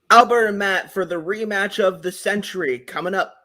Albert and Matt for the rematch of the century coming up.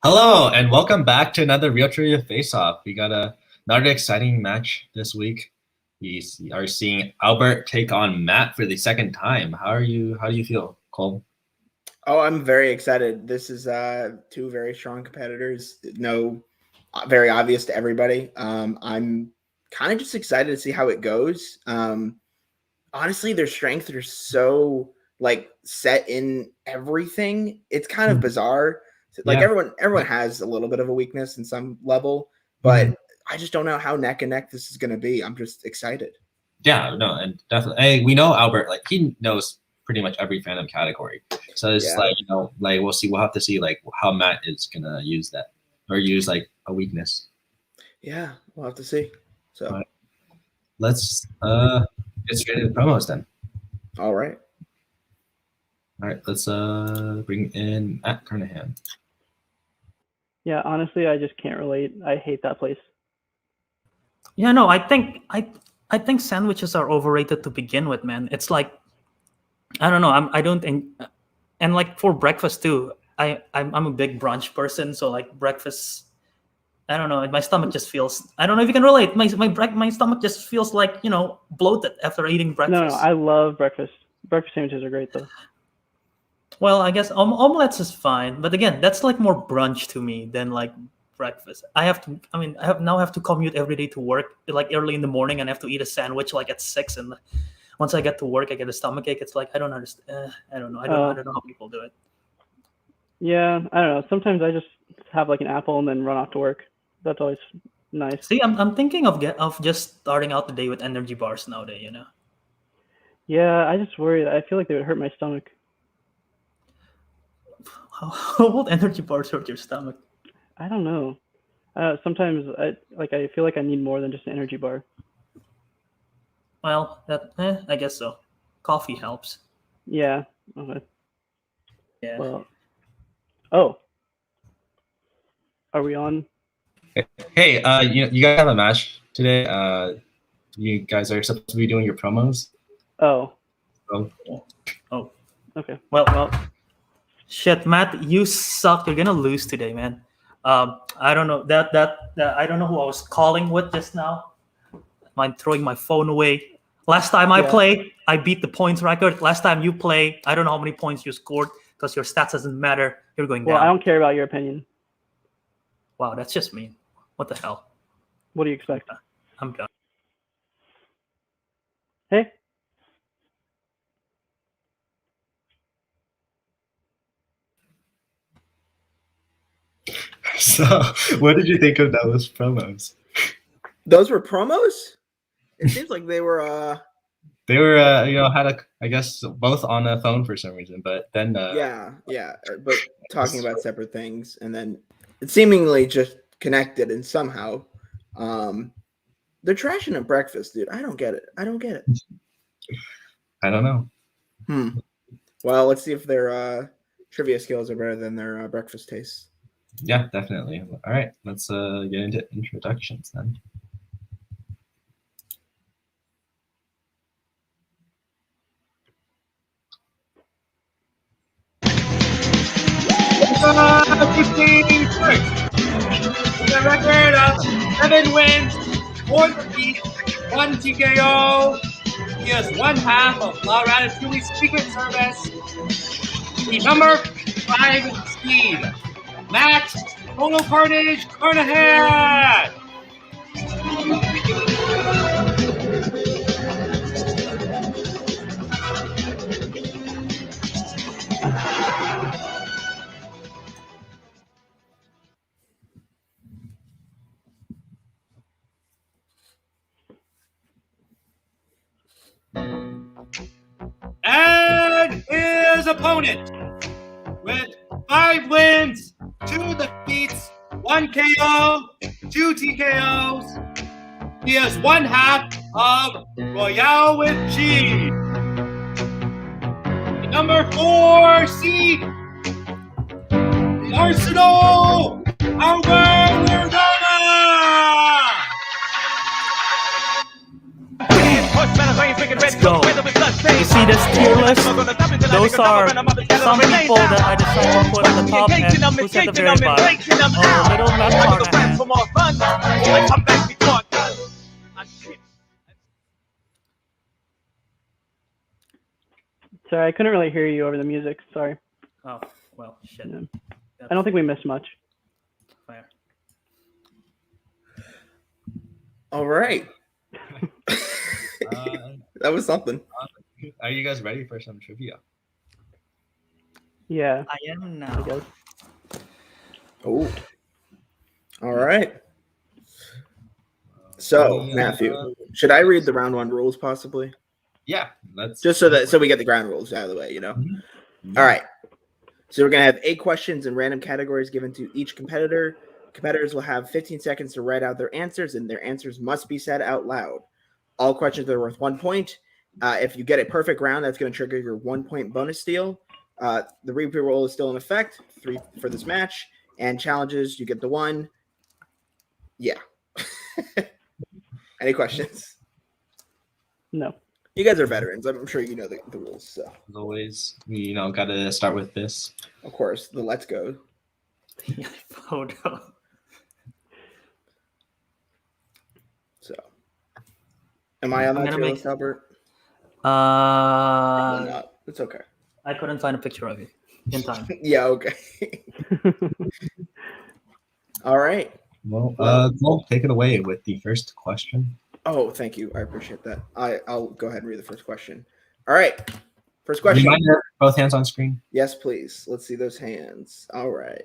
Hello, and welcome back to another Real Trivia Face-Off. We got another exciting match this week. We are seeing Albert take on Matt for the second time. How do you feel, Cole? Oh, I'm very excited. This is two very strong competitors. No, very obvious to everybody. I'm kind of just excited to see how it goes. Honestly, their strengths are so like set in everything. It's kind of bizarre. Like everyone has a little bit of a weakness in some level, but I just don't know how neck and neck this is going to be. I'm just excited. Yeah, no, and definitely. Hey, we know Albert, like he knows pretty much every fandom category. So it's like, like we'll have to see like how Matt is gonna use that or use like a weakness. Yeah, we'll have to see. So right. Let's get straight into the promos then. All right. All right, let's bring in Matt Carnahan. Yeah, honestly, I just can't relate. I hate that place. Yeah, no, I think sandwiches are overrated to begin with, man. It's like, I don't know. And like for breakfast too. I'm a big brunch person, so like breakfast, I don't know. My stomach just feels. I don't know if you can relate. My stomach just feels like bloated after eating breakfast. No, I love breakfast. Breakfast sandwiches are great though. Well, I guess omelets is fine, but again, that's like more brunch to me than like breakfast. I have to commute every day to work like early in the morning, and I have to eat a sandwich like at 6, and once I get to work, I get a stomachache. It's like I don't understand. I don't know. I don't know how people do it. Yeah, I don't know. Sometimes I just have like an apple and then run off to work. That's always nice. See, I'm thinking of just starting out the day with energy bars nowadays. Yeah, I just worry. I feel like they would hurt my stomach. How would energy bars hurt your stomach? I don't know. Sometimes I feel like I need more than just an energy bar. Well, I guess so. Coffee helps. Yeah. Okay. Yeah. Well. Oh. Are we on? Hey, you guys have a match today. You guys are supposed to be doing your promos. Oh. Oh. Okay. Well. Shit, Matt, you suck. You're gonna lose today, man. I don't know that I don't know who I was calling with just now. I'm throwing my phone away. Last time I played, I beat the points record. Last time you play, I don't know how many points you scored because your stats doesn't matter. You're going down. Well, I don't care about your opinion. Wow, that's just mean. What the hell? What do you expect? I'm done. Hey. So, what did you think of those promos? Those were promos? It seems like they were they were I guess both on a phone for some reason, but then but talking about separate things, and then it seemingly just connected and somehow they're trashing at breakfast, dude. I don't get it. I don't know. Well, let's see if their trivia skills are better than their breakfast tastes. Yeah, definitely. All right, let's get into introductions then. The record of 7 wins, 4 defeats, 1 TKO. He is one half of Wiradharma's Secret Service. The number 5 seed, Matt Total Carnage Carnahan. And his opponent, with 5 wins, 2 defeats, 1 KO, 2 TKOs, he is one half of Royale with G. The number 4 seed, the Arsenal, Albert Wiradharma. Let's go. You see this tier list? Those are some people that I decided to put at the top and who's at the very bottom. Oh, little Matt Carnahan. Sorry, I couldn't really hear you over the music. Sorry. Oh, well, shit. Yeah. I don't think we missed much. Fair. All right. That was something. Are you guys ready for some trivia? Yeah, I am I now. guess. Oh. All right. So, Matthew, should I read the round 1 rules possibly? Yeah, let's Just so we get the ground rules out of the way, you know? Mhm. All right. So we're going to have 8 questions in random categories given to each competitor. Competitors will have 15 seconds to write out their answers, and their answers must be said out loud. All questions are worth 1 point. If you get a perfect round, that's going to trigger your 1-point bonus steal. The replay roll is still in effect, 3 for this match. And challenges, you get the 1. Yeah. Any questions? No. You guys are veterans. I'm sure you know the rules. So, As always, we got to start with this. of course, the let's go. Photo. So, am I on I'm that gonna tier make- list, Albert? Probably not. It's okay. I couldn't find a picture of you in time. Yeah, okay. All right. Well, Cole, take it away with the first question. Oh, thank you. I appreciate that. I'll go ahead and read the first question. All right. First question. Reminder, both hands on screen. Yes, please. Let's see those hands. All right.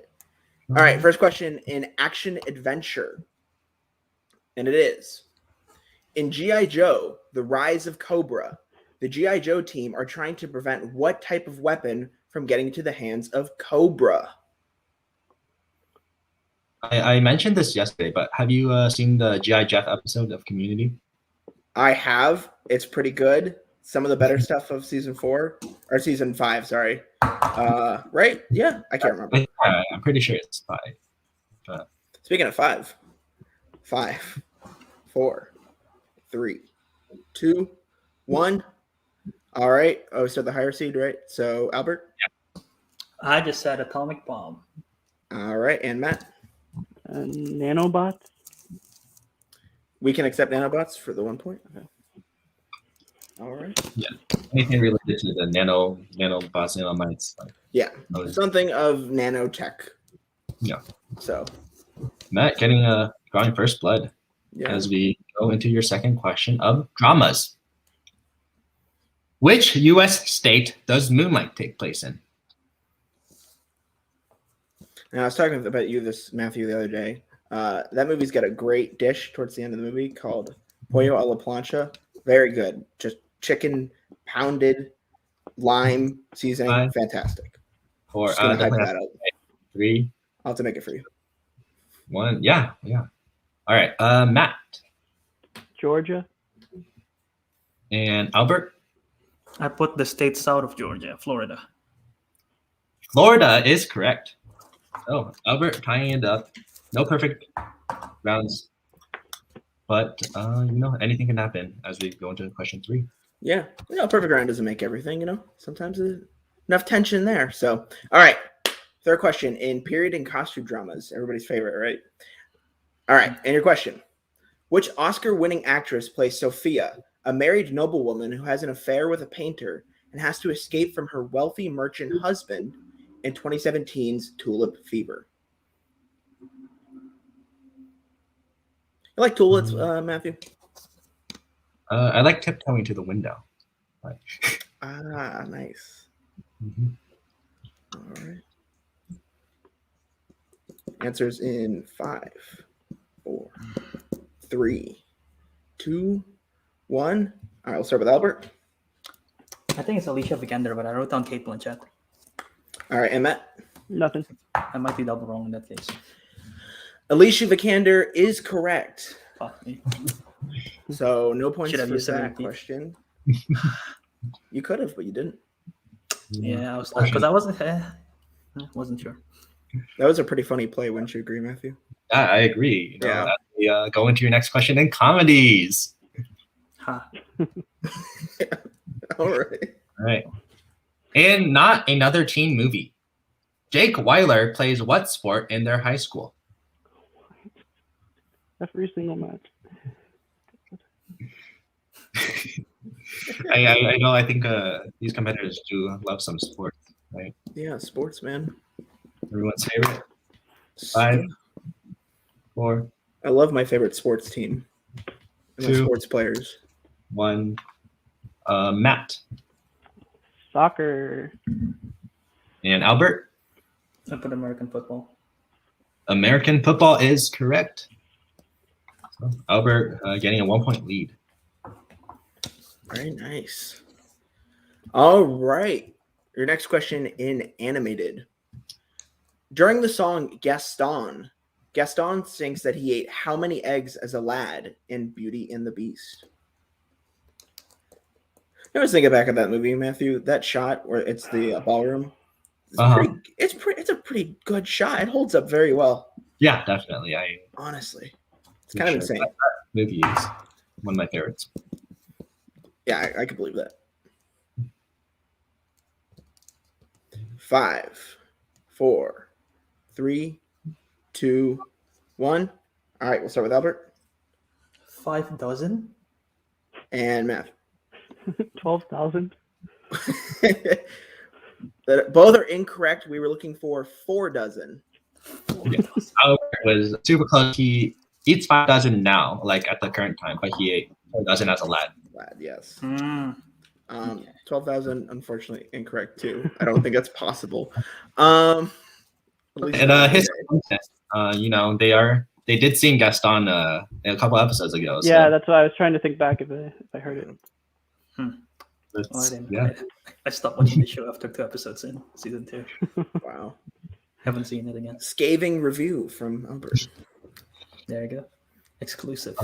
All right. First question in action adventure. And it is in G.I. Joe, The Rise of Cobra, the G.I. Joe team are trying to prevent what type of weapon from getting into the hands of Cobra? I mentioned this yesterday, but have you seen the G.I. Jeff episode of Community? I have. It's pretty good. Some of the better stuff of season 4 or season 5, sorry. Right? Yeah, I can't remember. I'm pretty sure it's 5. Speaking of 5, 5, 4, 3, 2, 1. All right. Oh, so the higher seed, right? So Albert. I just said atomic bomb. All right, and Matt. Nanobots? We can accept nanobots for the 1 point. Okay. All right. Yeah. Anything related to the nanobots, nanomites. Yeah. Something of nanotech. Yeah. So Matt drawing first blood as we go into your second question of dramas. Which U.S. state does Moonlight take place in? Now, I was talking about Matthew, the other day. That movie's got a great dish towards the end of the movie called Pollo a la Plancha. Very good. Just chicken pounded, lime seasoning. Fantastic. Or Just gonna hype that up. 3, I'll have to make it for you. 1. Yeah. All right. Matt Georgia? and Albert. I put the state south of Georgia, Florida. Florida is correct. Oh, Albert tying it up. No perfect rounds, but anything can happen as we go into question 3. Yeah, perfect round doesn't make everything. Sometimes there's enough tension there. So, all right, third question in period and costume dramas, everybody's favorite, right? All right, and your question: which Oscar-winning actress plays Sophia, a married noblewoman who has an affair with a painter and has to escape from her wealthy merchant husband in 2017's Tulip Fever. You like tulips, Matthew? I like Tiptoeing to the Window. Ah, nice. Mhm. All right. Answers in 5, 4, 3, 2, 1. All right, we'll start with Albert. I think it's Alicia Vikander, but I wrote down Kate Blanchett. All right, and Matt. Nothing. I might be double wrong in that case. Alicia Vikander is correct. Fuck me. So no points Should have for used that 17. question. You could have, but you didn't. Yeah, I was because I wasn't sure. That was a pretty funny play, wouldn't you agree, Matthew? Yeah, I agree. You know, Yeah. we go into your next question in comedies. Ha. All right. All right. In Not Another Teen Movie, Jake Weiler plays what sport in their high school? Every single match. I know. I think these competitors do love some sports, right? Yeah, sports, man. Everyone's favorite. 5, 4, I love my favorite sports team and my 2, sports players. 1. Matt Soccer. and Albert. I put American football. American football is correct. So Albert getting a 1-point lead. Very nice. All right. Your next question in animated. During the song Gaston, Gaston sings that he ate how many eggs as a lad in Beauty and the Beast? I was thinking back at that movie, Matthew. That shot where it's the ballroom. It's a pretty good shot. It holds up very well. Yeah, definitely. Honestly, it's kind of insane. That movie is one of my favorites. Yeah, I could believe that. 5, 4, 3, 2, 1. All right, we'll start with Albert 5 dozen. and Matt. 12,000. Both are incorrect. We were looking for 4 dozen. Albert was super close. He eats 5 dozen now, like at the current time, but he ate 4 dozen as a lad. Lad, yes. 12,000, unfortunately, incorrect too. I don't think that's possible. And his contest, they did sing Gaston a couple episodes ago. Yeah, so that's why I was trying to think back if I heard it. I stopped watching the show after 2 episodes in season 2. Wow. Haven't seen it again. Scathing review from Albert. There you go. Exclusive.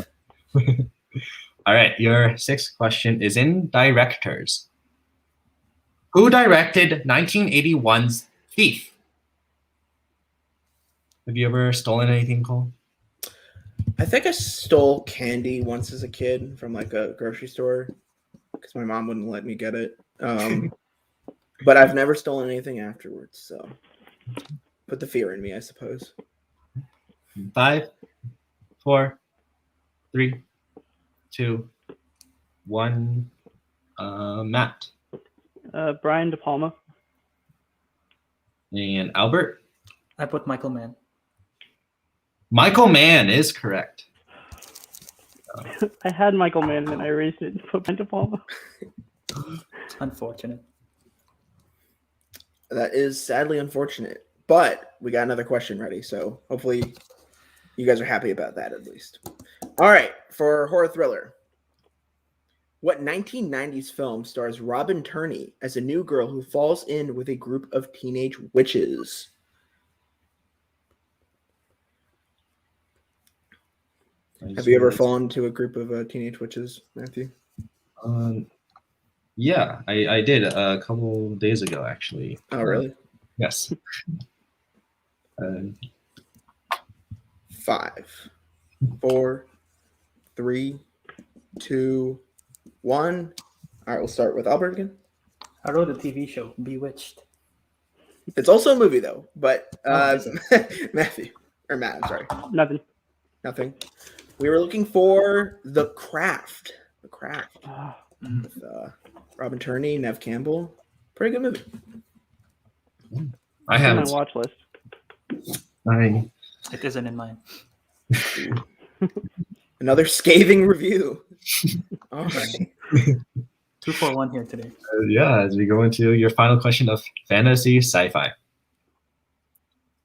All right, your 6th question is in directors. Who directed 1981's Thief? Have you ever stolen anything, Cole? I think I stole candy once as a kid from like a grocery store because my mom wouldn't let me get it. But I've never stolen anything afterwards. So put the fear in me, I suppose. 5, 4, 3, 2, 1. Matt Brian De Palma. and Albert. I put Michael Mann. Michael Mann is correct. I had Michael Mann and I erased it and put Brian De Palma. Unfortunate. That is sadly unfortunate. But we got another question ready. So hopefully you guys are happy about that at least. All right. For horror thriller. What 1990s film stars Robin Tunney as a new girl who falls in with a group of teenage witches? Have you ever fallen into a group of teenage witches, Matthew? Yeah, I did a couple days ago, actually. Oh, really? Yes. 5, 4, 3, 2, 1. All right, we'll start with Albert again. I wrote a TV show, Bewitched. It's also a movie, though. But is Matthew, or Matt, I'm sorry. Nothing. Nothing. We were looking for The Craft. The Craft Mm. with Robin Turney, Nev Campbell. Pretty good movie. I It's on my haven't. watch list. It isn't in mine. Another scathing review. All right. 2 for 1 here today. Yeah, as we go into your final question of fantasy sci-fi.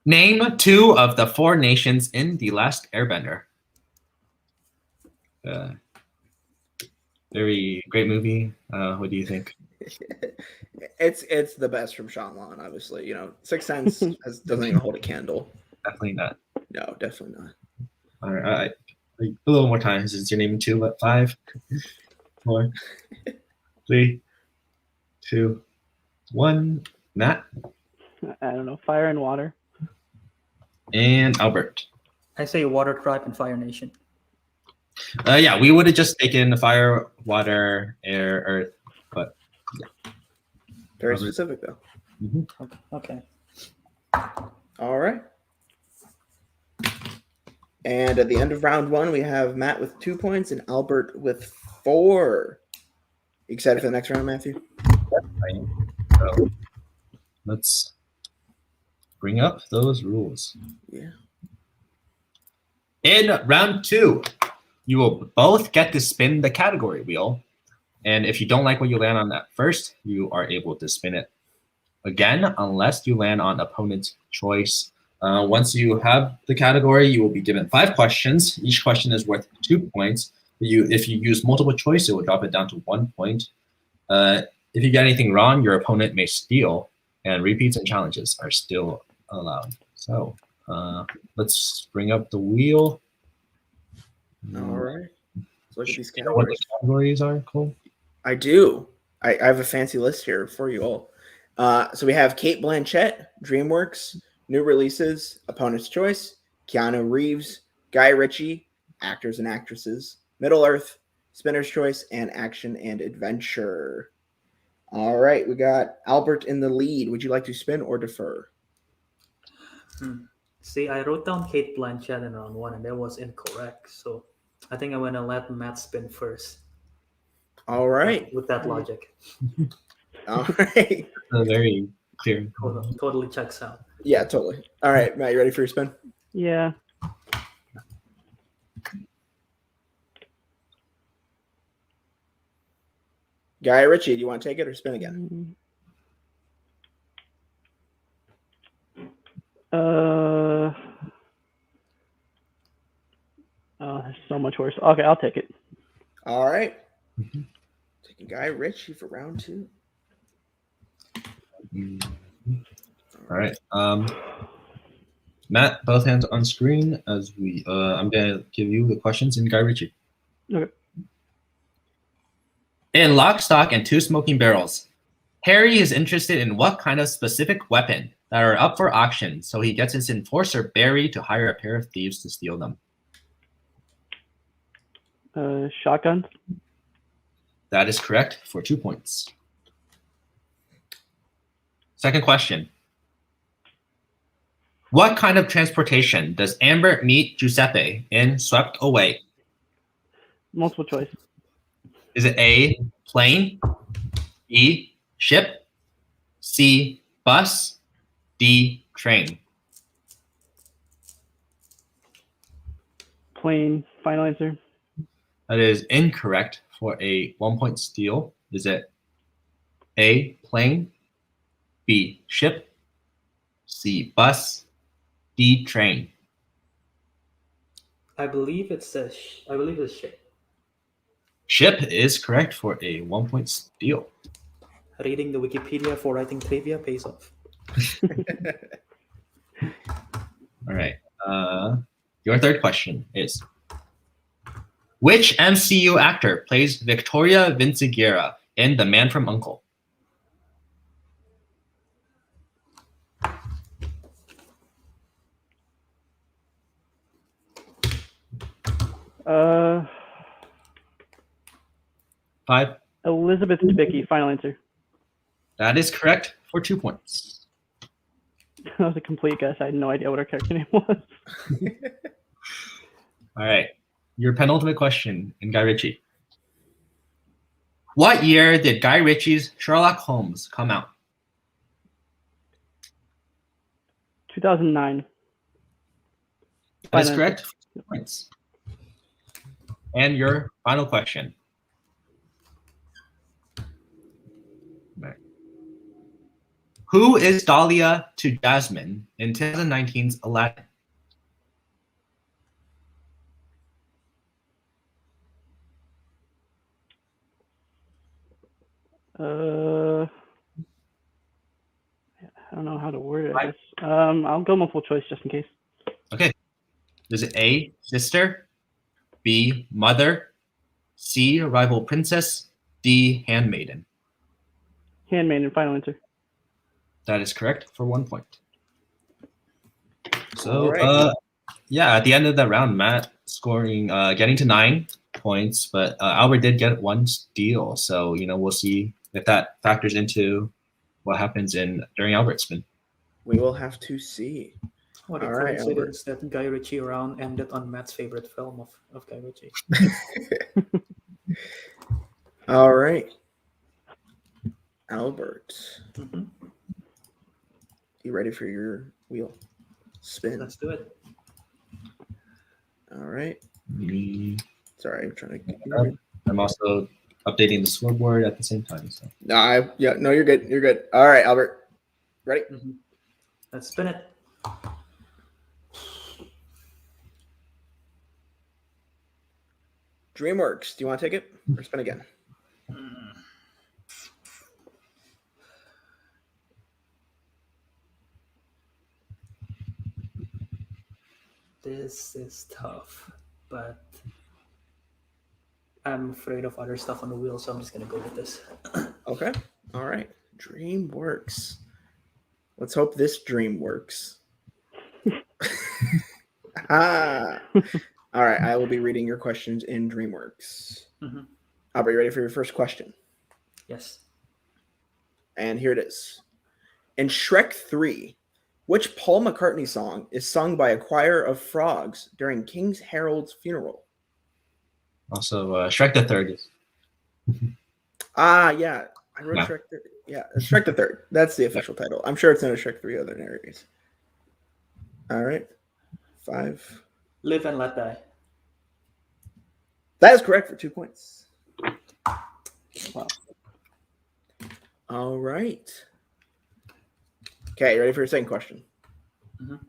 Name 2 of the 4 nations in The Last Airbender. Very great movie. What do you think? It's the best from Shyamalan, obviously. You know, Sixth Sense doesn't even hold a candle. Definitely not. No, definitely not. All right, a little more time. Is your name 2? What? 5, 4, 3, 2, 1. Matt I don't know. Fire and Water. and Albert. I say Water Tribe and Fire Nation. Yeah, we would have just taken fire, water, air, earth, but Very Albert. specific, though. Okay. All right. And at the end of round 1, we have Matt with 2 points and Albert with 4. You excited for the next round, Matthew? So let's bring up those rules. Yeah. In round 2, you will both get to spin the category wheel. And if you don't like what you land on at first, you are able to spin it again, unless you land on opponent's choice. Once you have the category, you will be given 5 questions. Each question is worth 2 points. If you use multiple choice, it will drop it down to 1 point. If you get anything wrong, your opponent may steal, and repeats and challenges are still allowed. So let's bring up the wheel. All right. Let's look at these You know what the categories. categories are, Cole? I do. I have a fancy list here for you all. So we have Kate Blanchett, DreamWorks, new releases, opponent's choice, Keanu Reeves, Guy Ritchie, actors and actresses, Middle Earth, spinner's choice, and action and adventure. All right, we got Albert in the lead. Would you like to spin or defer? See, I wrote down Kate Blanchett in round 1, and that was incorrect. So I think I'm going to let Matt spin first. All right. With that logic. All right. Very clear. Totally checks out. Yeah, totally. All right, Matt, you ready for your spin? Yeah. Guy Ritchie, do you want to take it or spin again? Oh, there's so much worse. Okay, I'll take it. All right. Taking Guy Ritchie for round 2. All right. Matt, both hands on screen as we. I'm gonna give you the questions in Guy Ritchie. Okay. In Lock, Stock, and Two Smoking Barrels, Harry is interested in what kind of specific weapon that are up for auction, so he gets his enforcer Barry to hire a pair of thieves to steal them. Shotgun. That is correct for 2 points. Second question. What kind of transportation does Amber meet Giuseppe in Swept Away? Multiple choice. Is it A, plane, B, ship, C, bus, D, train? Plane. Final answer. That is incorrect for a 1 point steal. Is it A, plane, B, ship, C, bus, D, train? I believe it's ship. Ship is correct for a 1 point steal. Reading the Wikipedia for writing trivia pays off. All right. Your third question is, which MCU actor plays Victoria Vinciguerra in The Man from U.N.C.L.E.? Uh, 5. Elizabeth Debicki. Final answer. That is correct for 2 points. That was a complete guess. I had no idea what her character name was. All right. Your penultimate question in Guy Ritchie. What year did Guy Ritchie's Sherlock Holmes come out? 2009. That is Final correct. 4 points. And your final question. Right. Who is Dahlia to Jasmine in 2019's Aladdin? I don't know how to word it. I guess. I'll go multiple choice just in case. Okay. Is it A, sister, B, mother, C, rival princess, D, handmaiden? Handmaiden. Final answer. That is correct for 1 point. So, All right. yeah, at the end of the round, Matt scoring, getting to 9 points, but Albert did get 1 steal. So, we'll see if that factors into what happens during Albert's spin. We will have to see. What a All right, coincidence that Guy Ritchie round ended on Matt's favorite film of Guy Ritchie. All right. Albert, Mhm. you ready for your wheel spin? Let's do it. All right. Mm, Sorry, I'm trying to. I'm also updating the scoreboard at the same time. So. No, you're good. You're good. All right, Albert. Ready? Mhm. Let's spin it. DreamWorks. Do you want to take it or spin again? This is tough, but I'm afraid of other stuff on the wheel, so I'm just gonna go with this. Okay. All right. DreamWorks. Let's hope this dream works. Ah. All right. I will be reading your questions in DreamWorks. Mhm. Albert, you ready for your first question? Yes. And here it is. In Shrek 3, which Paul McCartney song is sung by a choir of frogs during King Harold's funeral? Also, Shrek the Third is. Yeah. I wrote Yeah. Shrek 3. Yeah, it's Shrek the Third. That's the official title. I'm sure it's in a Shrek 3 other narrators. All right. 5. Live and Let Die. That is correct for 2 points. Wow. All right. Okay, you ready for your second question? Mhm.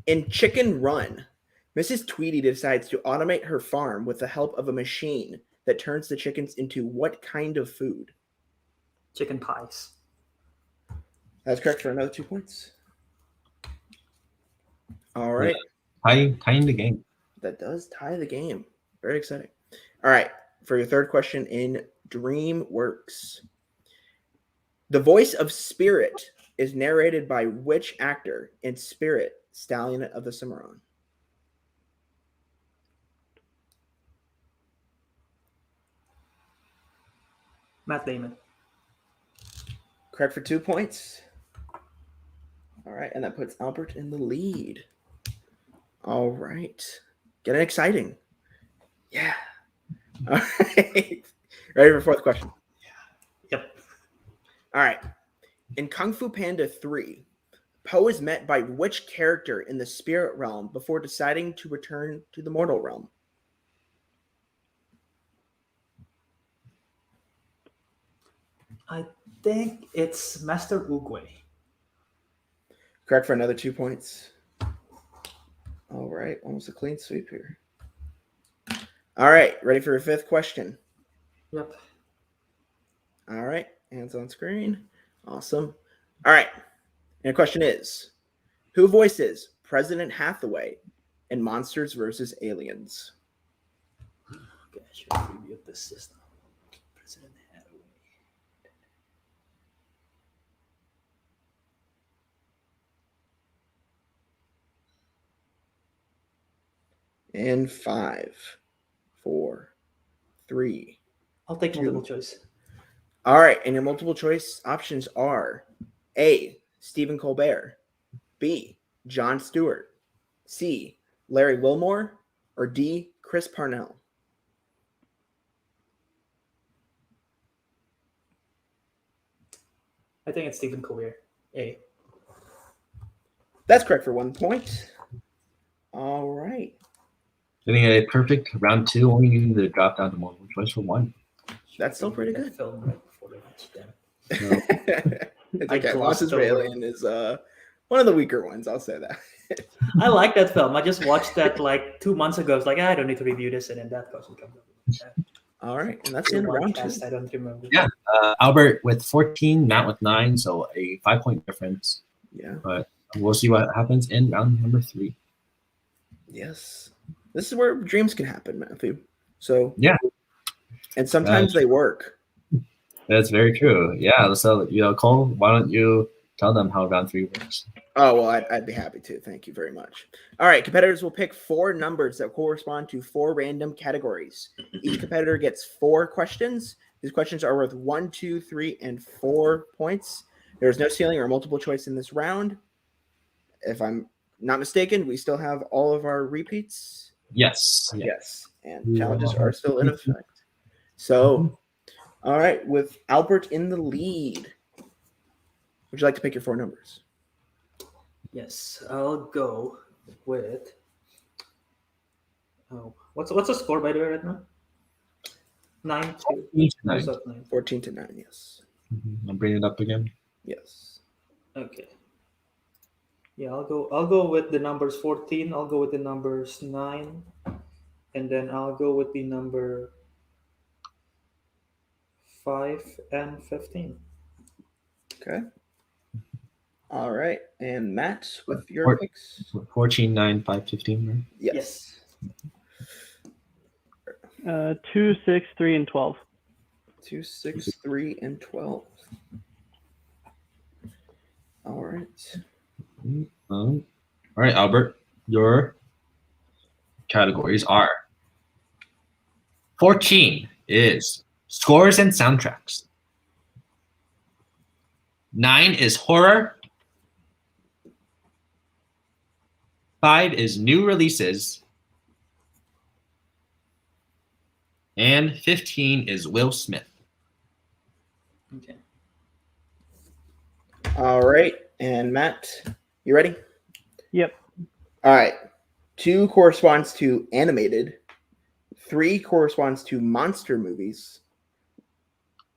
In Chicken Run, Mrs. Tweedy decides to automate her farm with the help of a machine that turns the chickens into what kind of food? Chicken pies. That's correct for another 2 points. All right. Tying the game. That does tie the game. Very exciting. All right. For your third question in DreamWorks. The voice of Spirit is narrated by which actor in Spirit, Stallion of the Cimarron? Matt Damon. Correct for 2 points. All right. And that puts Albert in the lead. All right. Getting exciting. Yeah. All right. Ready for fourth question? Yep. All right. In Kung Fu Panda 3, Po is met by which character in the spirit realm before deciding to return to the mortal realm? I think it's Master Oogway. Correct for another 2 points. All right. Almost a clean sweep here. All right. Ready for your fifth question? Yep. All right. Hands on screen. Awesome. All right. And the question is, who voices President Hathaway in Monsters vs. Aliens? Okay, I should preview this system. President Hathaway. In 5, 4, 3. I'll take 2. multiple choice. All right. And your multiple choice options are A, Stephen Colbert, B, Jon Stewart, C, Larry Wilmore, or D, Chris Parnell? I think it's Stephen Colbert. A. That's correct for 1 point. All right. Getting a perfect round 2, only needing to drop down to multiple choice for 1. That's still pretty That good. film right before the match. Damn. It's I okay. glossed Monsters over. Alien is one of the weaker ones. I'll say that. I like that film. I just watched that like 2 months ago. I was like, I don't need to review this, and then that question comes up. All right, and that's the end of One round 2. cast I don't remember. Yeah. Albert with 14, Matt with 9, so a 5-point difference. Yeah. But we'll see what happens in round number 3. Yes. This is where dreams can happen, Matthew. So Yeah. And sometimes they work. That's very true. Yeah. So, Cole, why don't you tell them how round 3 works? Oh, well, I'd be happy to. Thank you very much. All right. Competitors will pick 4 numbers that correspond to 4 random categories. Each competitor gets 4 questions. These questions are worth 1, 2, 3, and 4 points. There's no ceiling or multiple choice in this round. If I'm not mistaken, we still have all of our repeats. Yes. Yes. And challenges are still in effect. So, all right. With Albert in the lead, would you like to pick your 4 numbers? Yes, I'll go with. Oh, what's the score by the way right now? 9-2. 9. 9. 14 to 9. Yes. I'll bring it up again. Yes. Okay. Yeah, I'll go with the numbers 14. I'll go with the numbers 9, and then I'll go with the number 5 and 15. Okay. All right. And Matt, with your picks? 14, 9, 5, 15, right? Yes. 2, 6, 3, and 12. 2, 6, 3, and 12. All right. All right, Albert, your categories are 14 is scores and soundtracks. 9 is horror. 5 is new releases. And 15 is Will Smith. Okay. All right. And Matt, you ready? Yep. All right. 2 corresponds to animated. 3 corresponds to monster movies.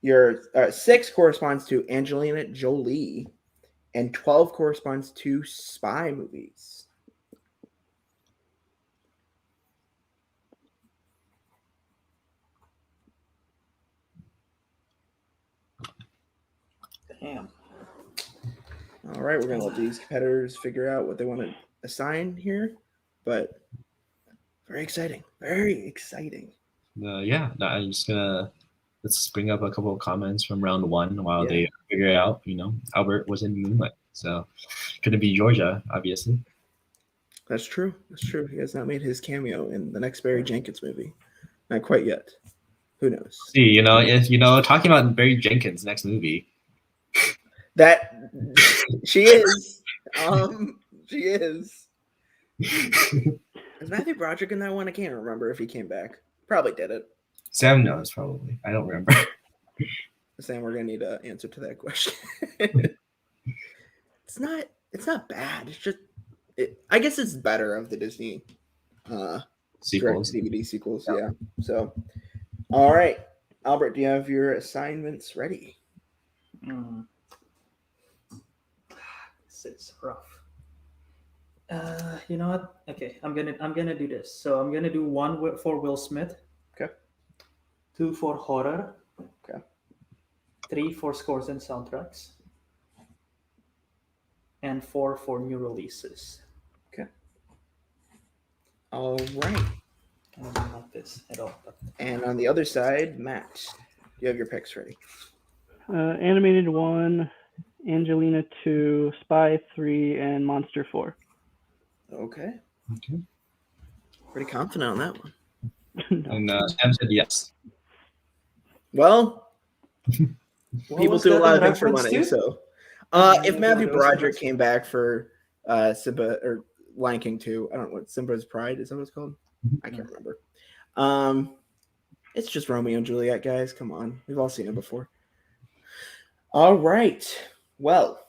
Your 6 corresponds to Angelina Jolie. And 12 corresponds to spy movies. Damn. All right, we're going to let these competitors figure out what they want to assign here. But very exciting. Very exciting. I'm just gonna let's bring up a couple of comments from round 1 while they figure it out. Albert was in Moonlight, so couldn't be Georgia, obviously. That's true. That's true. He has not made his cameo in the next Barry Jenkins movie. Not quite yet. Who knows? See, if talking about Barry Jenkins' next movie. That she is. She is. Is Matthew Broderick in that one? I can't remember if he came back. Probably did it. Sam knows probably. I don't remember. Sam, we're gonna need an answer to that question. It's not bad. It's just I guess it's better of the Disney Sequels. DVD sequels. Yeah. So all right. Albert, do you have your assignments ready? This is rough. You know what? Okay, I'm gonna do this. So I'm gonna do 1 for Will Smith. Okay. 2 for horror. Okay. 3 for scores and soundtracks. And 4 for new releases. Okay. All right. I don't know about this at all. But... And on the other side, Matt, you have your picks ready. Animated 1, Angelina 2, Spy 3, and Monster 4. Okay. Okay. Pretty confident on that one. And Sam said yes. Well, people do a lot of things for money. To? So, if Matthew Broderick came back for Simba or Lion King 2, I don't know what Simba's Pride is that what it's called? I can't remember. It's just Romeo and Juliet, guys. Come on, we've all seen it before. All right, Well,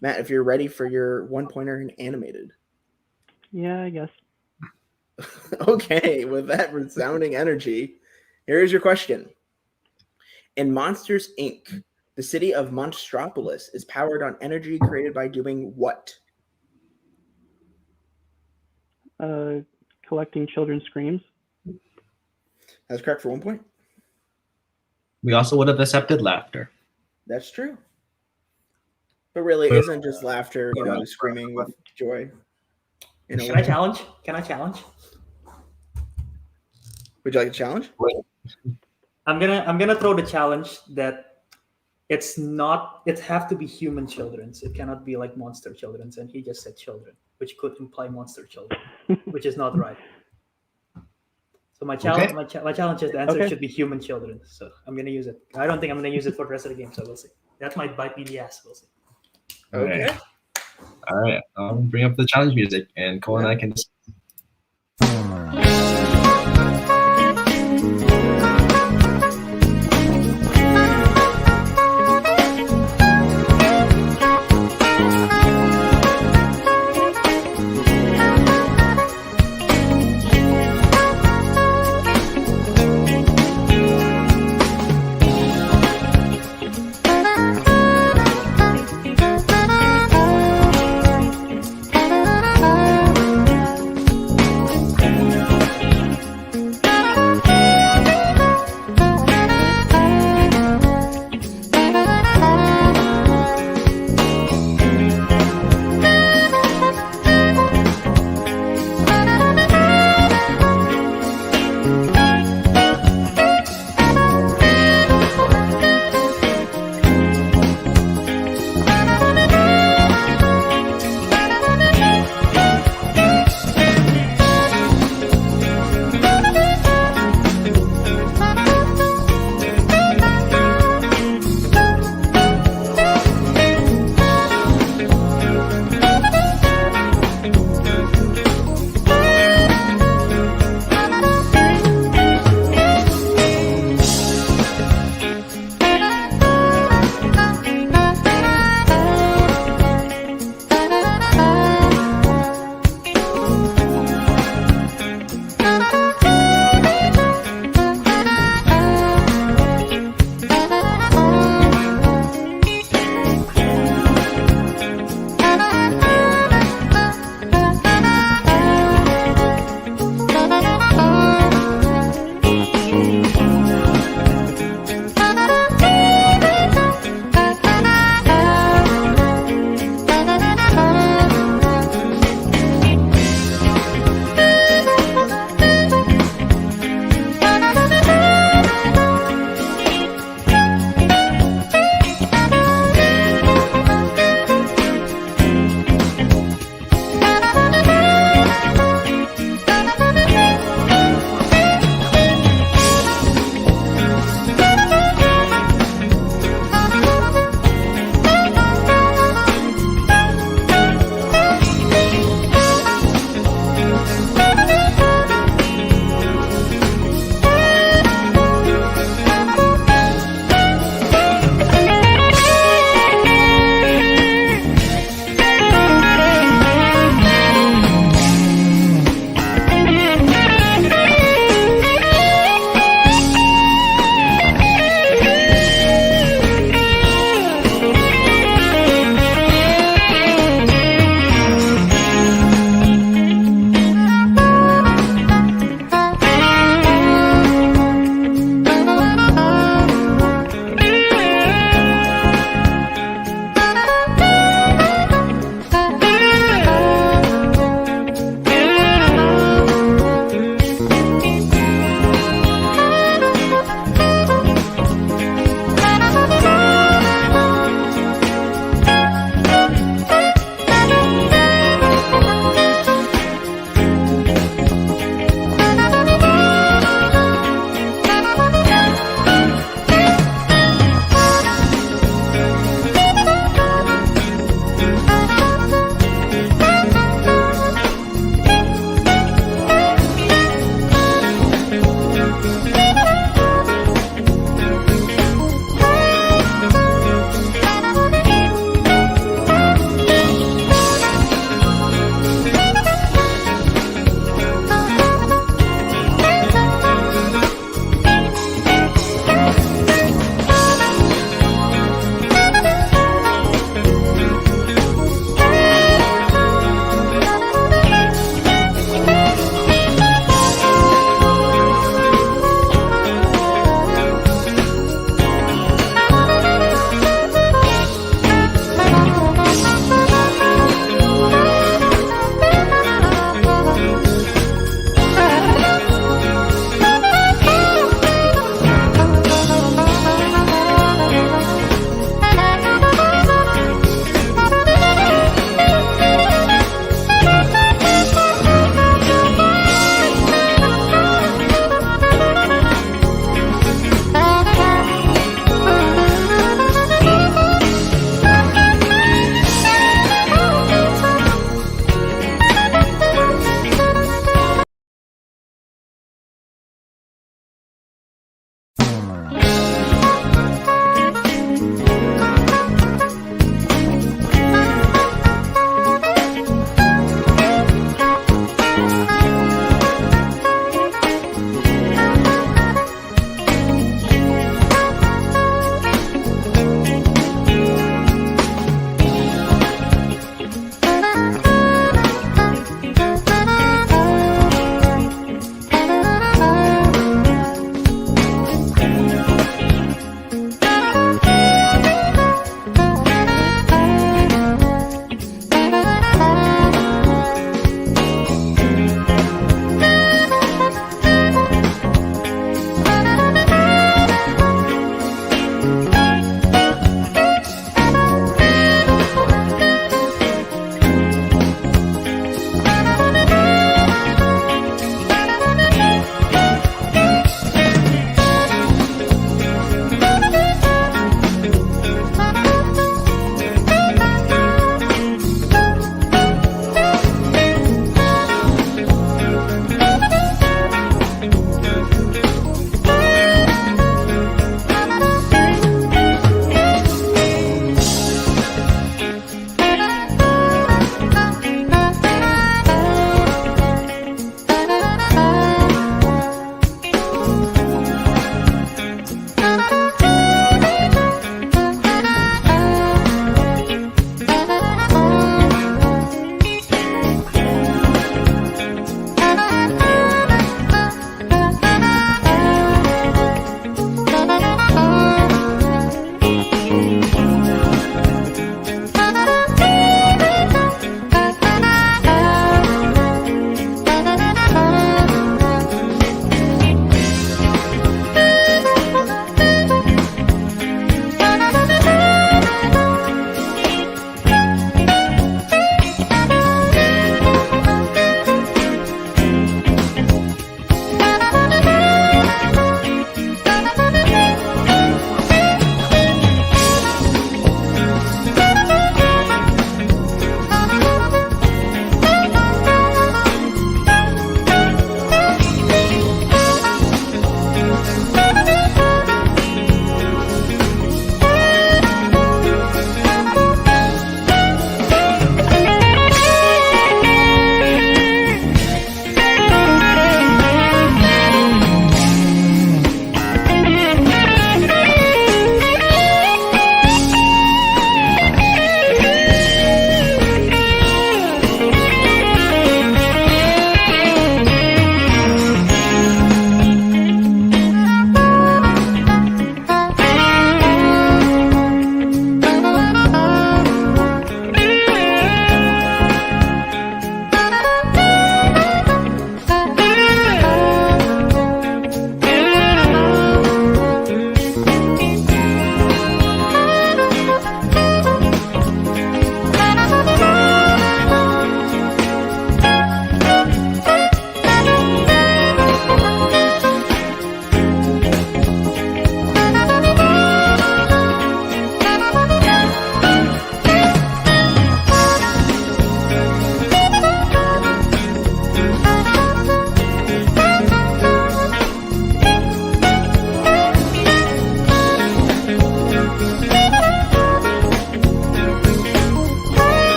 Matt, if you're ready for your 1-pointer in animated. Yeah, I guess. Okay, with that resounding energy, here is your question. In Monsters, Inc., the city of Monstropolis is powered on energy created by doing what? Collecting children's screams. That's correct for 1 point. We also would have accepted laughter. That's true. But really, isn't just laughter, screaming with joy? In a Can I way. challenge? Can I challenge? Would you like a challenge? I'm gonna throw the challenge that it have to be human children's. It cannot be like monster children's, and he just said children, which could imply monster children, which is not right. So my challenge, my challenge is the answer should be human children. So I'm gonna use it. I don't think I'm gonna use it for the rest of the game. So we'll see. That might bite me in the ass. We'll see. Okay. All right. I'll bring up the challenge music, and Cole and I can just.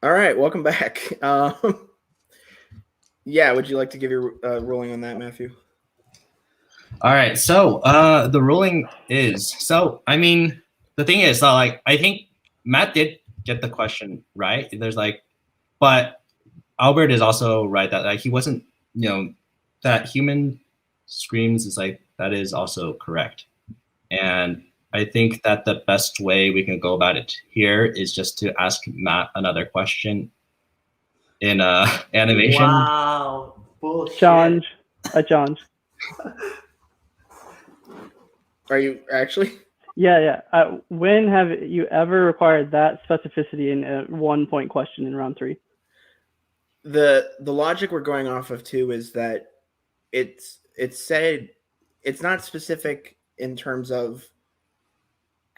All right, welcome back. Yeah, would you like to give your ruling on that, Matthew? All right, so the ruling is I mean the thing is like I think Matt did get the question right. There's like, but Albert is also right that like he wasn't that human screams is like that is also correct, and I think that the best way we can go about it here is just to ask Matt another question in animation. Wow. Bullshit. Challenge. A challenge. Are you actually? Yeah. When have you ever required that specificity in a 1-point question in round 3? The logic we're going off of too is that it's said it's not specific in terms of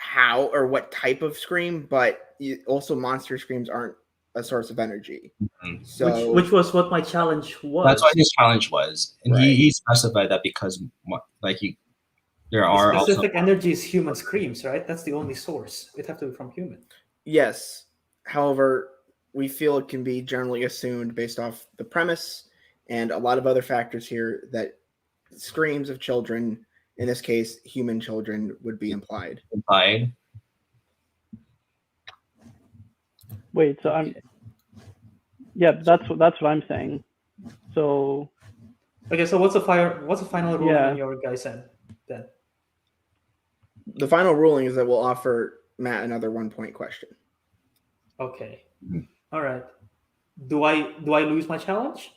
how or what type of scream, but also monster screams aren't a source of energy. Mhm. So which was what my challenge was. That's what his challenge was, and Right. he specified that because like there The are also specific energy is human screams, right? That's the only source. It have to be from human. yes, however, we feel it can be generally assumed based off the premise and a lot of other factors here that screams of children, in this case, human children, would be implied. implied. Wait, so I'm. Yeah, that's what I'm saying. So Okay, so what's the final ruling Yeah. on your guys' end then? The final ruling is that we'll offer Matt another 1-point question. Okay. Mhm. All right. Do I lose my challenge?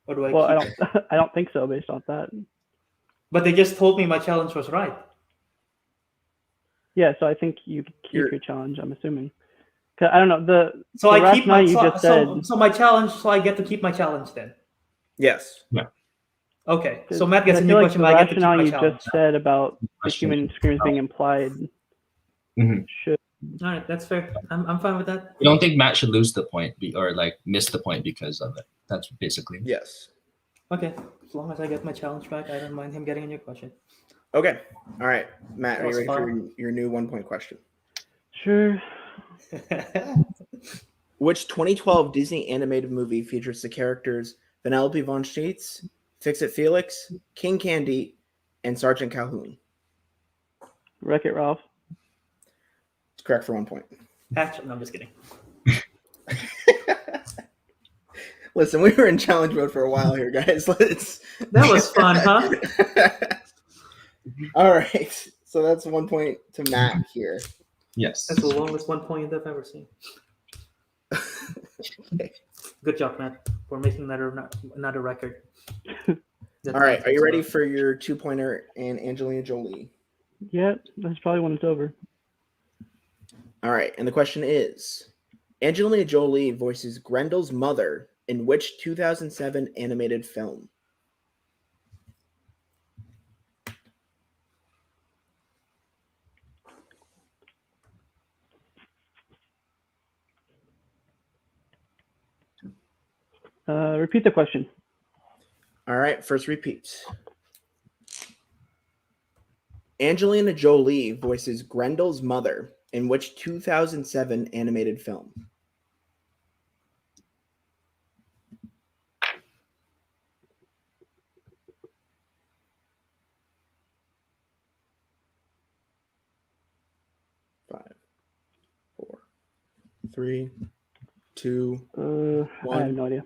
Or do I well, keep I don't think so based off that. But they just told me my challenge was right. Yeah, so I think you keep You're- your challenge. I'm assuming. 'Cause I don't know the. So the I keep my rationale you just said. so my challenge, so I get to keep my challenge then. Yes. Okay. So 'cause Matt gets I a feel new like question, the but I get to keep rationale my you challenge. just said about the Question. human screams being implied Mhm. should. All right, that's fair. I'm fine with that. You don't think Matt should lose the point or like miss the point because of it? That's basically. Yes. Okay. As long as I get my challenge back, I don't mind him getting a new question. Okay. All right, Matt, That are you was ready for fun. your new 1-point question? Sure. Which 2012 Disney animated movie features the characters Vanellope von Sheets, Fix-It Felix, King Candy, and Sergeant Calhoun? Wreck-It Ralph. It's correct for 1 point. Actually, no, I'm just kidding. Listen, we were in challenge mode for a while here, guys. That was fun, huh? All right. So that's 1 point to Matt here. Yes. That's the longest 1 point I've ever seen. Good job, Matt, for making another record. All right. Are you ready for your 2-pointer and Angelina Jolie? Yeah, that's probably when it's over. All right. And the question is, Angelina Jolie voices Grendel's mother in which 2007 animated film? Repeat the question. All right. First repeat. Angelina Jolie voices Grendel's mother in which 2007 animated film? Five, 4, 3, 2, I have no idea.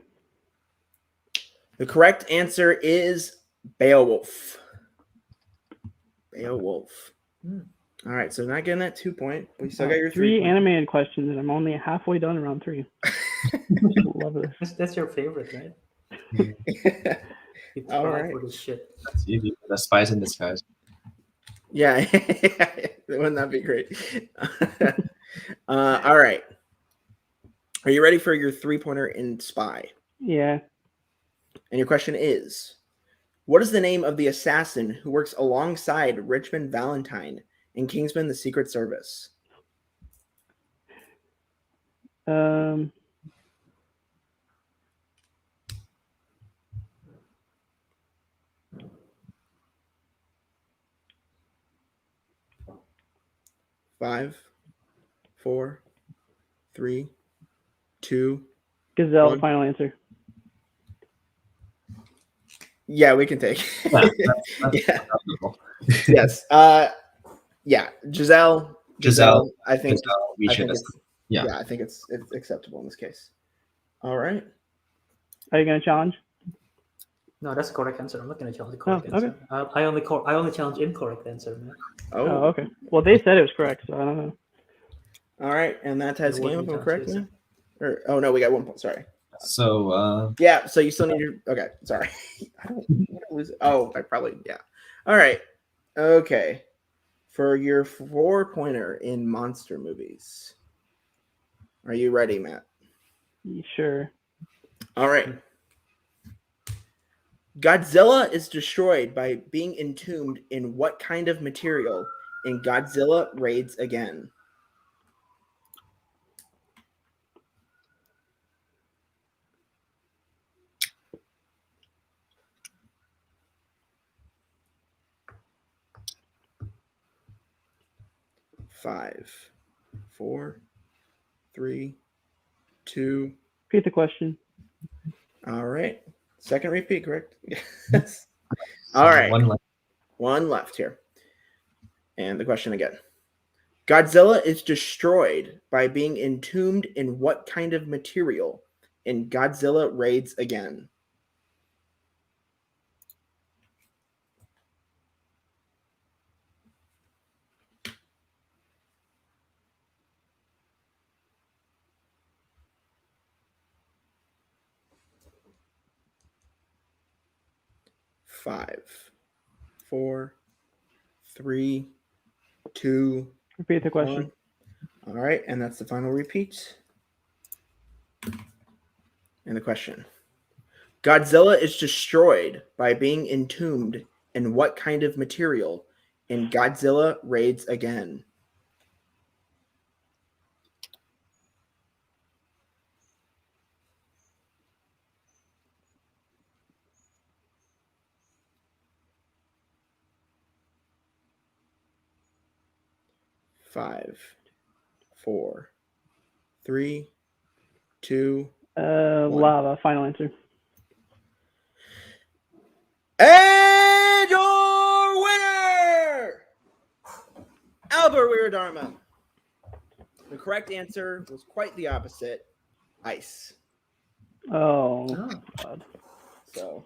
The correct answer is Beowulf. Beowulf. All right, so not getting that 2-point. We still got your 3 3 animated questions, and I'm only halfway done in round 3. Love this. That's your favorite, right? You All try right. for this shit. That's easy. The spies in disguise. Yeah, wouldn't that be great? All right. Are you ready for your 3-pointer in Spy? Yeah. And your question is, what is the name of the assassin who works alongside Richmond Valentine in Kingsman: The Secret Service? Five, 4, 3, 2, Gazelle, One. final answer. Yeah, we can take. Yeah, Yeah. acceptable. Yes. Yeah. Giselle. I think. Giselle, we I should think have. it's. Yeah. Yeah, I think it's acceptable in this case. All right. Are you gonna challenge? No, that's the correct answer. I'm not gonna challenge the Oh, correct okay. answer. I only challenge incorrect answer, man. Oh, okay. Well, they said it was correct, so I don't know. All right, and that ties What game. do If you I'm challenge, correct, Lisa? man. Or no, we got 1 point. Sorry. So Yeah. So you still need your. Okay. Sorry. I don't want to lose it. Oh, I probably. Yeah. All right. Okay. For your 4-pointer in monster movies, are you ready, Matt? Sure. All right. Godzilla is destroyed by being entombed in what kind of material in Godzilla Raids Again? Five, 4, 3, 2. Repeat the question. All right. Second repeat, correct? Yes. All right. One left here. And the question again. Godzilla is destroyed by being entombed in what kind of material in Godzilla Raids Again? Five, 4, 3, 2, Repeat the question. 1. All right, and that's the final repeat. And the question. Godzilla is destroyed by being entombed in what kind of material in Godzilla Raids Again? Five, 4, 3, 2. Lava, final answer. And your winner, Albert Wiradharma. The correct answer was quite the opposite: ice. Oh, Oh. God. So,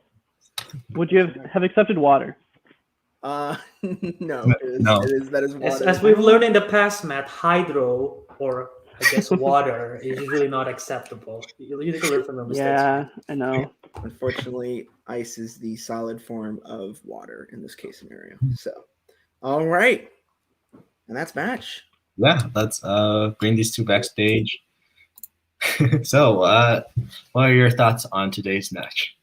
Would you have accepted water? no, No. that is water. As we've learned in the past, Matt, hydro or I guess water is usually not acceptable. You need to learn from your mistakes. Yeah, I know. Unfortunately, ice is the solid form of water in this case scenario. So, all right, and that's match. Yeah, let's bring these two backstage. So, what are your thoughts on today's match?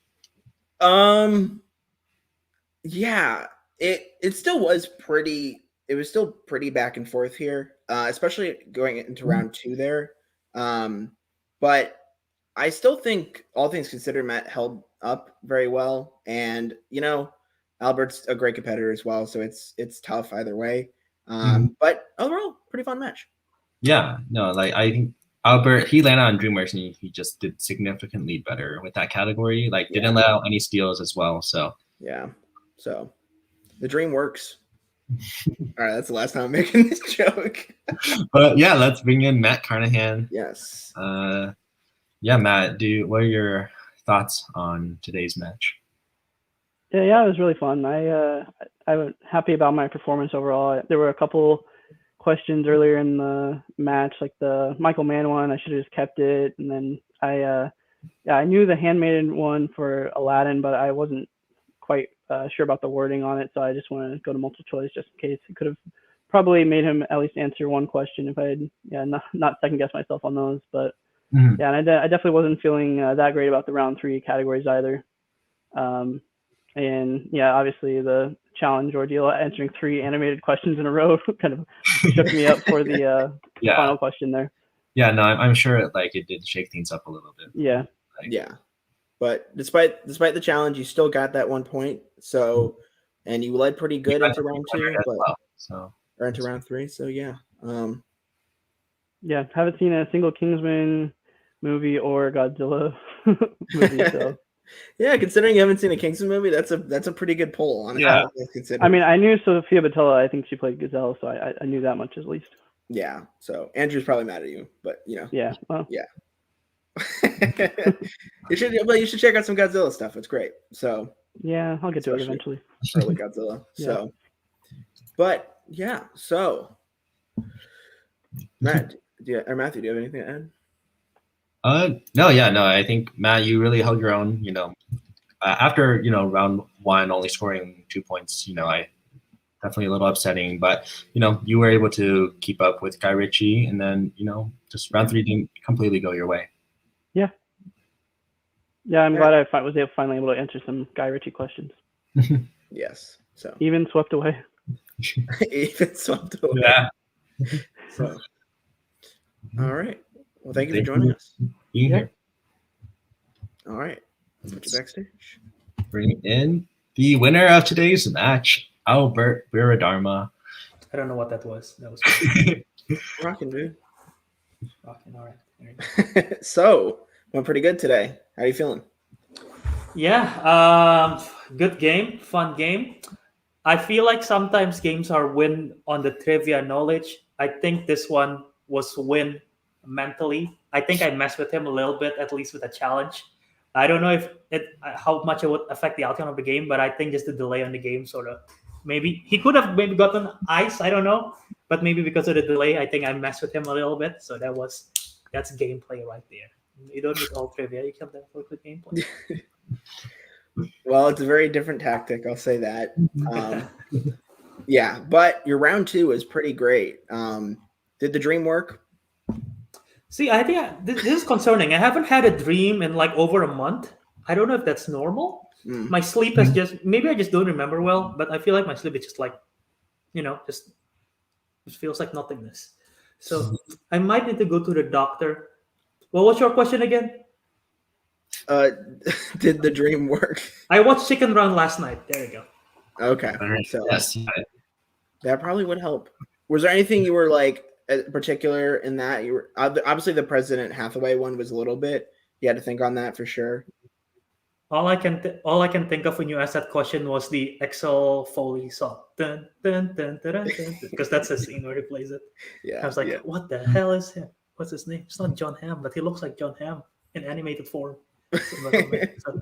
Yeah, it still was pretty. It was still pretty back and forth here, especially going into round 2 there. But I still think, all things considered, Matt held up very well, and Albert's a great competitor as well, so it's tough either way. But overall, pretty fun match. Yeah, no, like I think Albert, he landed on DreamWorks and he just did significantly better with that category. Like didn't let out any steals as well. So yeah, so the dream works. All right, that's the last time I'm making this joke. but yeah, let's bring in Matt Carnahan. Yes. Yeah, Matt, what are your thoughts on today's match? Yeah, it was really fun. I was happy about my performance overall. There were a couple questions earlier in the match, like the Michael Mann one. I should have just kept it, and then I knew the handmaiden one for Aladdin, but I wasn't quite sure about the wording on it, so I just wanted to go to multiple choice just in case. It could have probably made him at least answer one question if I had not second guessed myself on those. But yeah, and I definitely wasn't feeling that great about the round 3 categories either. And yeah, obviously the challenge ordeal, answering 3 animated questions in a row, kind of shook me up for the final question there. Yeah, no, I'm sure like it did shake things up a little bit. Yeah. Yeah. But despite the challenge, you still got that 1 point. So, and you led pretty good into round 2, or into round 3. So yeah. Yeah, haven't seen a single Kingsman movie or Godzilla movie. So Yeah, considering you haven't seen a Kingsman movie, that's a pretty good poll, honestly. Yeah. Considered. I mean, I knew Sophia Boutella. I think she played Gazelle, so I knew that much at least. Yeah. So Andrew's probably mad at you, but Yeah. Well. Yeah. you should check out some Godzilla stuff. It's great. So Yeah, I'll get to it eventually. Early Godzilla. Yeah. So, but yeah. So, Matthew, do you have anything to add? No. I think Matt, you really held your own. After round one, only scoring 2 points. I definitely a little upsetting, but you were able to keep up with Guy Ritchie, and then just round three didn't completely go your way. Yeah. Yeah, I'm glad I was finally able to answer some Guy Ritchie questions. Yes. So even swept away. Even swept away. Yeah. So, all right. Well, thank you for joining us. Being here. All right. Let's get you backstage. Bring in the winner of today's match, Albert Wiradharma. I don't know what that was. That was Rocking, dude. rocking. All right. So, went pretty good today. How are you feeling? Yeah. Good game. Fun game. I feel like sometimes games are win on the trivia knowledge. I think this one was win mentally. I think I messed with him a little bit, at least with a challenge. I don't know how much it would affect the outcome of the game, but I think just the delay on the game sort of maybe he could have maybe gotten ice. I don't know, but maybe because of the delay, I think I messed with him a little bit. So that's gameplay right there. You don't need all trivia. You can definitely with gameplay. Well, it's a very different tactic. I'll say that. Yeah, but your round two is pretty great. Did the dream work? See, I think this is concerning. I haven't had a dream in like over a month. I don't know if that's normal. My sleep has maybe I just don't remember well, but I feel like my sleep is just like, just it feels like nothingness. So I might need to go to the doctor. Well, what's your question again? Did the dream work? I watched Chicken Run last night. There you go. Okay. Right. So Yes. that probably would help. Was there anything you were like particular in that? You were obviously the President Hathaway one was a little bit. You had to think on that for sure. All I can think of when you asked that question was the Excel Foley song, dun, dun, dun, dun, dun, dun, because that's the scene where he plays it. Yeah. I was like, what the hell is him? What's his name? It's not John Hamm, but he looks like John Hamm in animated form. So,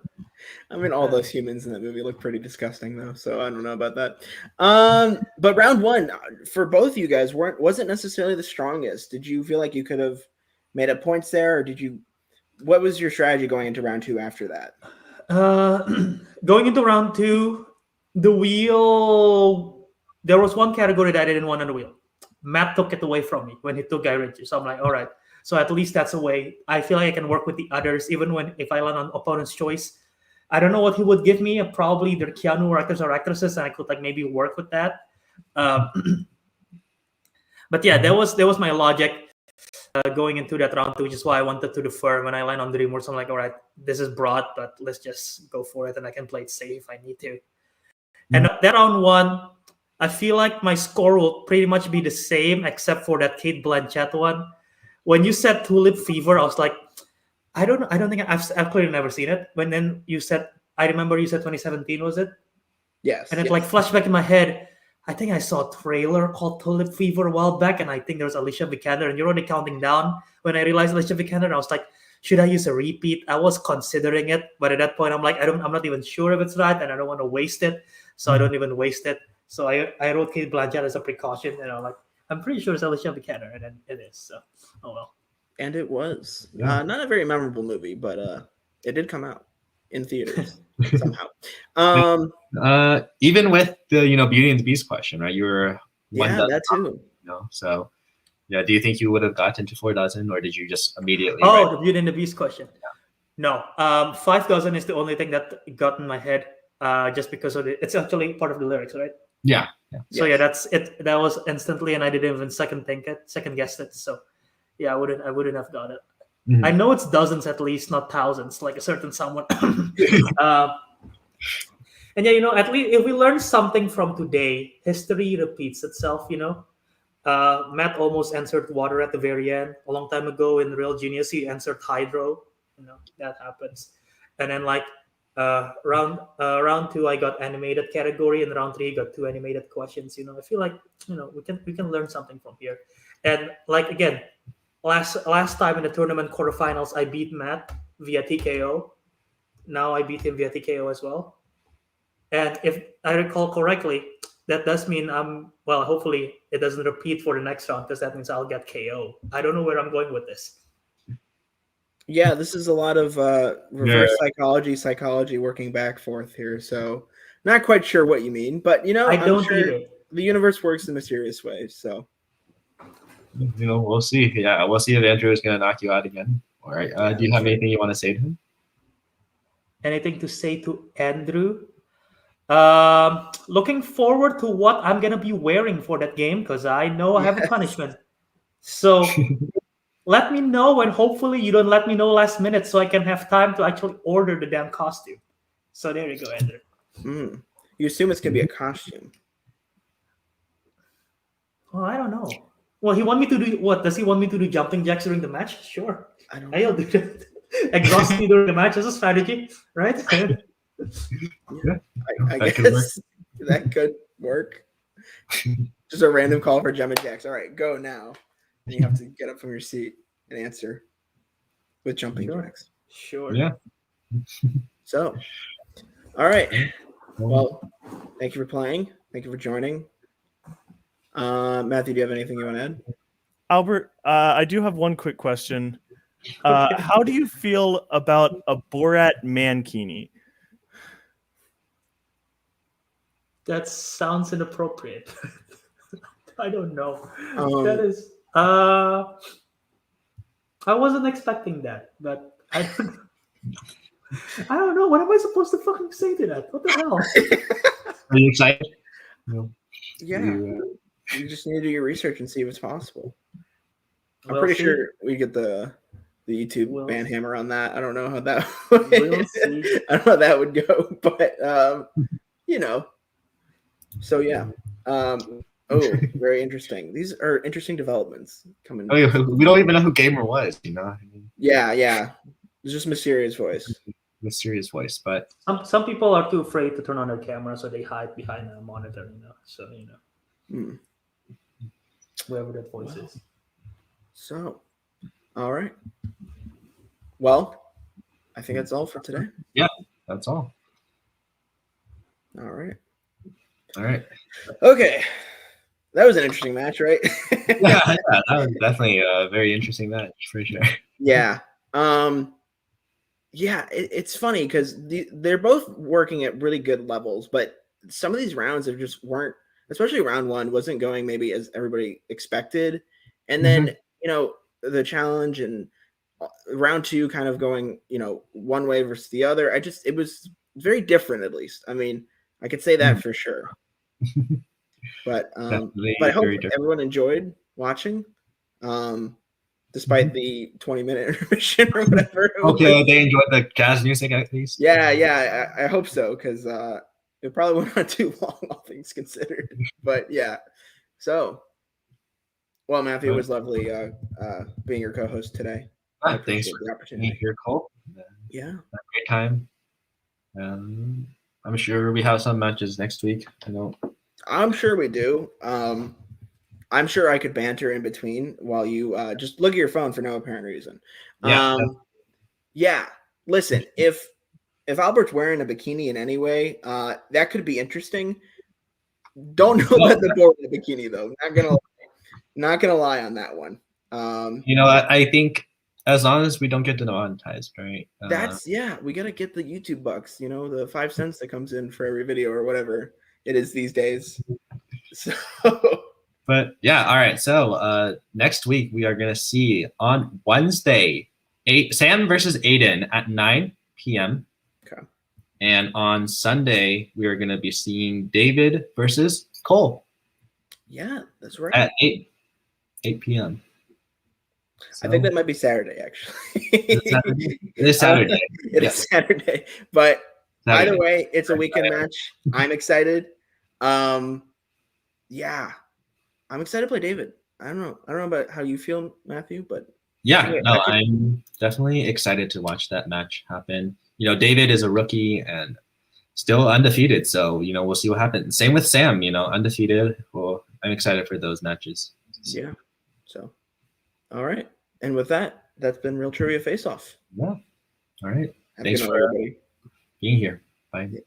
I mean, all those humans in that movie look pretty disgusting, though. So I don't know about that. But round one for both you guys wasn't necessarily the strongest. Did you feel like you could have made up points there, or what was your strategy going into round two after that? Going into round two, the wheel. There was one category that I didn't want on the wheel. Matt took it away from me when he took Guy Ritchie. So I'm like, all right. So at least that's a way. I feel like I can work with the others, even if I land on opponent's choice. I don't know what he would give me. Probably either Keanu actors or actresses, and I could like maybe work with that. But yeah, that was my logic going into that round two, which is why I wanted to defer. When I land on DreamWorks, I'm like, all right, this is broad, but let's just go for it, and I can play it safe if I need to. And that round one, I feel like my score will pretty much be the same, except for that Kate Blanchett one. When you said Tulip Fever, I was like, I don't think I've clearly never seen it. When then you said, I remember you said 2017, was it? Yes. And it like flashed back in my head. I think I saw a trailer called Tulip Fever a while back, and I think there was Alicia Vikander, and you're already counting down. When I realized Alicia Vikander, I was like, should I use a repeat? I was considering it, but at that point, I'm like, I'm not even sure if it's right, and I don't want to waste it, so I don't even waste it. So I wrote Kate Blanchett as a precaution, and I'm like, I'm pretty sure it's Alicia Vikander, and then it is. So, oh well. And it was not a very memorable movie, but it did come out in theaters somehow. Even with the Beauty and the Beast question, right? You were that too. So yeah, do you think you would have gotten to 4 dozen, or did you just immediately? The Beauty and the Beast question. Yeah. No, 5 dozen is the only thing that got in my head. Just because of it's actually part of the lyrics, right? Yeah. So yeah, that's it. That was instantly, and I didn't even second guess it. So yeah, I wouldn't have got it. Mm-hmm. I know it's dozens at least, not thousands, like a certain someone. And yeah, at least if we learn something from today, history repeats itself. Matt almost answered water at the very end. A long time ago in Real Genius, he answered hydro. That happens. And then like round 2, I got animated category, and round 3 I got 2 animated questions. I feel like we can learn something from here. And like again, last time in the tournament quarterfinals, I beat Matt via TKO. Now I beat him via TKO as well. And if I recall correctly, that does mean hopefully it doesn't repeat for the next round, because that means I'll get KO. I don't know where I'm going with this. Yeah, this is a lot of reverse psychology working back forth here. So not quite sure what you mean, but I don't sure either. the universe works in mysterious ways. So we'll see. Yeah, we'll see if Andrew is going to knock you out again. All right. Do you have anything you want to say to him? Anything to say to Andrew? Looking forward to what I'm gonna be wearing for that game, because I know I have a punishment. So let me know, and hopefully you don't let me know last minute, so I can have time to actually order the damn costume. So there you go, Andrew. You assume it's gonna be a costume? Well, I don't know. Well, he want me to do what? Does he want me to do jumping jacks during the match? Sure, I'll do that. Exhaust me during the match as a strategy, right? Yeah, I guess that could work. Just a random call for jumping jacks. All right, go now. And you have to get up from your seat and answer with jumping jacks. Sure. Yeah. So, all right. Well, thank you for playing. Thank you for joining. Matthew, do you have anything you want to add? Albert, I do have one quick question. How do you feel about a Borat mankini? That sounds inappropriate. I don't know. Um, That is. I wasn't expecting that, but I don't know. What am I supposed to fucking say to that? What the hell? Are you excited? Yeah. You just need to do your research and see if it's possible. I'm We'll pretty see. sure we get the YouTube We'll ban hammer on that. I don't know how that We'll see. I don't know how that would go, but So yeah. Very interesting. These are interesting developments coming. We don't even know who Gamer was, Yeah. It's just mysterious voice. Mysterious voice, but Some people are too afraid to turn on their camera, so they hide behind a monitor. So whoever that voice is. So, all right. Well, I think that's all for today. Yeah, that's all. All right. Okay. That was an interesting match, right? yeah, that was definitely a very interesting match for sure. Yeah. Yeah, it's funny because they're both working at really good levels, but some of these rounds have just weren't, especially round 1 wasn't going maybe as everybody expected. And then, the challenge and round 2 kind of going, one way versus the other. It was very different, at least. I mean, I could say that for sure. But I hope everyone enjoyed watching, despite the 20-minute intermission or whatever. Okay, they enjoyed the jazz music at least. Yeah, I hope so, because it probably went on too long, all things considered. But yeah, so well, Matthew, it was lovely being your co-host today. I appreciate the opportunity. Here, Cole. Yeah, a great time. I'm sure we have some matches next week. I'm sure we do. I'm sure I could banter in between while you just look at your phone for no apparent reason. Yeah. Listen, if Albert's wearing a bikini in any way, that could be interesting. Don't know about the board in a bikini though. Not gonna lie on that one. I think as long as we don't get demonetized, right? We gotta get the YouTube bucks. The 5 cents that comes in for every video or whatever it is these days. So. But yeah, all right. So next week we are gonna see on Wednesday, Sam versus Aiden at 9 p.m. Okay. And on Sunday we are gonna be seeing David versus Cole. Yeah, that's right. At 8 p.m. So, I think that might be Saturday, actually. It is Saturday. It is Saturday. But either way, it's a weekend match. I'm excited. Yeah. I'm excited to play David. I don't know about how you feel, Matthew, but Yeah, Yeah, no, I think- I'm definitely excited to watch that match happen. You know, David is a rookie and still undefeated, so we'll see what happens. Same with Sam, undefeated. Well, I'm excited for those matches. yeah. So, all right. And with that, that's been Real Trivia Face Off. Yeah. All right. Have a Thanks good night, for everybody. being here. Bye. Yeah.